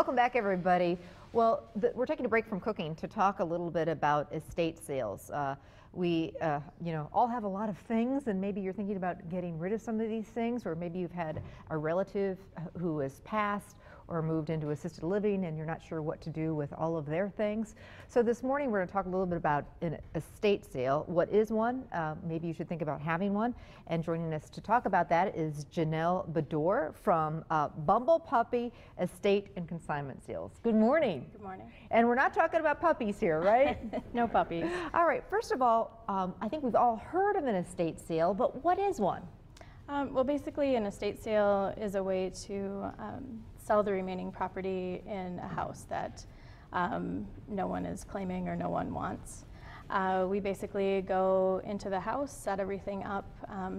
Welcome back, everybody. Well, we're taking a break from cooking to talk a little bit about estate sales. We all have a lot of things, and maybe you're thinking about getting rid of some of these things, or maybe you've had a relative who has passed or moved into assisted living and you're not sure what to do with all of their things. So this morning we're going to talk a little bit about an estate sale. What is one? Maybe you should think about having one. And joining us to talk about that is Janelle Bedore from BumblePuppy Estate and Consignment Sales. Good morning. Good morning. And we're not talking about puppies here, right? No puppies. All right, first of all, I think we've all heard of an estate sale, but what is one? Well, basically an estate sale is a way to sell the remaining property in a house that no one is claiming or no one wants. We basically go into the house, set everything up,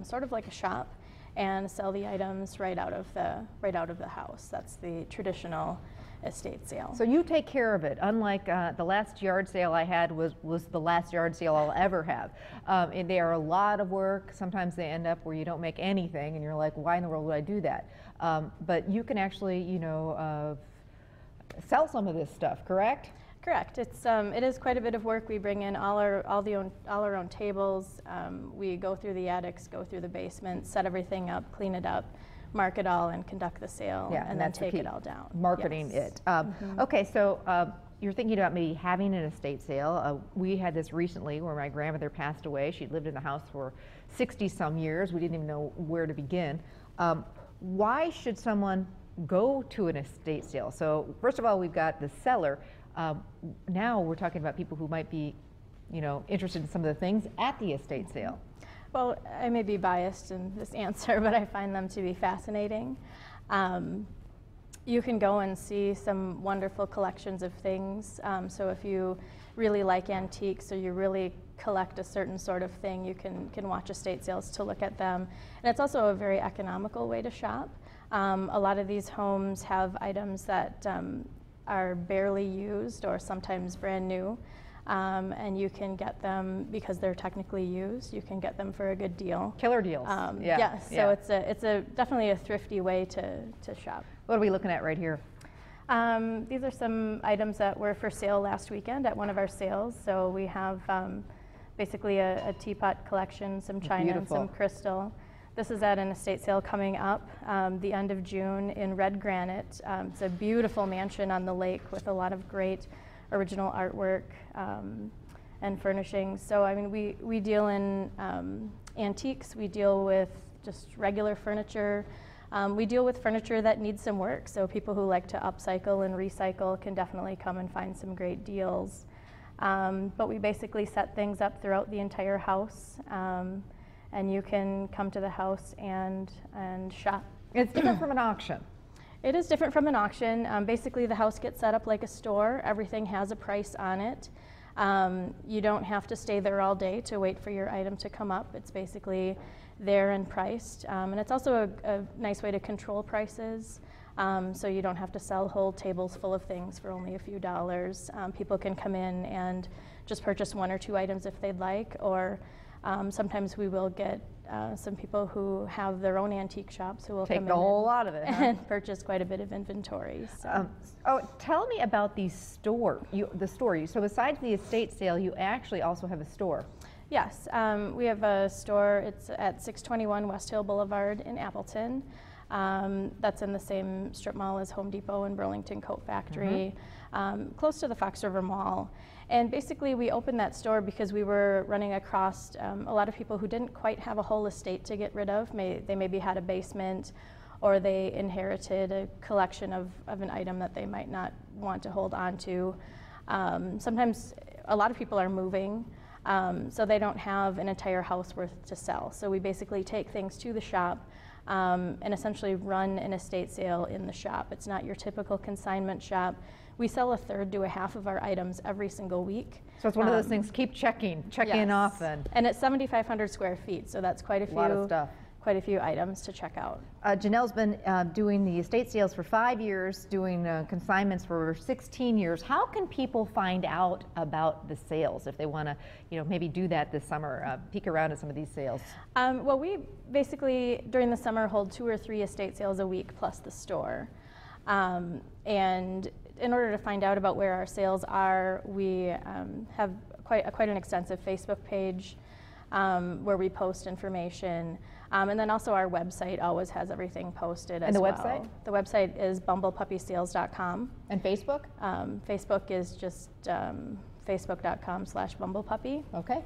sort of like a shop, and sell the items right out of the house. That's the traditional estate sale. So you take care of it, unlike the last yard sale I had was the last yard sale I'll ever have. And they are a lot of work. Sometimes they end up where you don't make anything and you're like, why in the world would I do that? But you can actually, sell some of this stuff, correct? Correct. It is quite a bit of work. We bring in all our own tables. We go through the attics, go through the basement, set everything up, clean it up, mark it all, and conduct the sale, and then take it all down. Marketing it. Okay, so you're thinking about maybe having an estate sale. We had this recently where my grandmother passed away. She'd lived in the house for 60-some years. We didn't even know where to begin. Why should someone go to an estate sale? So first of all, we've got the seller. Now we're talking about people who might be, interested in some of the things at the estate sale. Well, I may be biased in this answer, but I find them to be fascinating. You can go and see some wonderful collections of things. So if you really like antiques or you really collect a certain sort of thing, you can watch estate sales to look at them. And it's also a very economical way to shop. A lot of these homes have items that are barely used or sometimes brand new. And you can get them because they're technically used. You can get them for a good deal. Killer deals. Yes. So it's definitely a thrifty way to shop. What are we looking at right here? These are some items that were for sale last weekend at one of our sales. So we have basically a teapot collection, some china, and some crystal. This is at an estate sale coming up the end of June in red granite. It's a beautiful mansion on the lake with a lot of great original artwork and furnishings. So I mean, we deal in antiques, we deal with just regular furniture, we deal with furniture that needs some work. So people who like to upcycle and recycle can definitely come and find some great deals. But we basically set things up throughout the entire house, and you can come to the house and shop. It's different from an auction. It is different from an auction. Basically, the house gets set up like a store. Everything has a price on it. You don't have to stay there all day to wait for your item to come up. It's basically there and priced. And it's also a nice way to control prices. So you don't have to sell whole tables full of things for only a few dollars. People can come in and just purchase one or two items if they'd like, or sometimes we will get some people who have their own antique shops who will take come the in whole lot of it, and purchase quite a bit of inventory. So. Tell me about the store. So besides the estate sale, you actually also have a store. Yes, we have a store. It's at 621 West Hill Boulevard in Appleton. That's in the same strip mall as Home Depot and Burlington Coat Factory, close to the Fox River Mall. And basically we opened that store because we were running across a lot of people who didn't quite have a whole estate to get rid of. They maybe had a basement, or they inherited a collection of an item that they might not want to hold on to. Sometimes a lot of people are moving, so they don't have an entire house worth to sell. So we basically take things to the shop and essentially run an estate sale in the shop. It's not your typical consignment shop. We sell a third to a half of our items every single week. So it's one of those things, check in often. And it's 7,500 square feet, so that's quite a lot of stuff. Quite a few items to check out. Janelle's been doing the estate sales for 5 years, doing consignments for 16 years. How can people find out about the sales if they want to, maybe do that this summer, peek around at some of these sales? Well, we basically, during the summer, hold 2 or 3 estate sales a week plus the store. And in order to find out about where our sales are, we have quite an extensive Facebook page where we post information. And then also our website always has everything posted as well. And the website? The website is bumblepuppysales.com. And Facebook? Facebook is just facebook.com/bumblepuppy. Okay.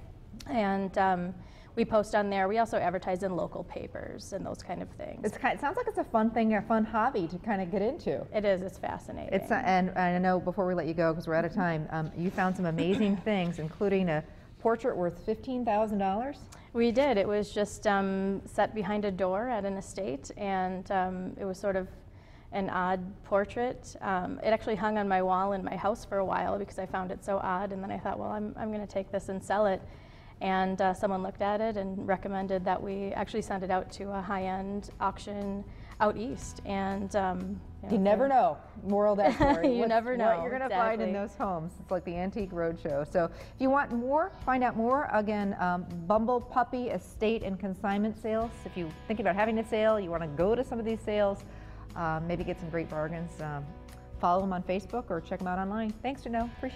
And we post on there. We also advertise in local papers and those kind of things. It sounds like it's a fun thing, a fun hobby to kind of get into. It is. It's fascinating. And I know before we let you go, because we're out of time, you found some amazing things, including a portrait worth $15,000. We did. It was just set behind a door at an estate, and it was sort of an odd portrait. It actually hung on my wall in my house for a while because I found it so odd, and then I thought, well, I'm going to take this and sell it. And someone looked at it and recommended that we actually send it out to a high-end auction out east. And you never know. Moral of that story. You never know what you're going to find in those homes. It's like the Antique Roadshow. So if you want more, find out more. Again, BumblePuppy Estate and Consignment Sales. If you're thinking about having a sale, you want to go to some of these sales, maybe get some great bargains. Follow them on Facebook or check them out online. Thanks, Janelle. Appreciate it.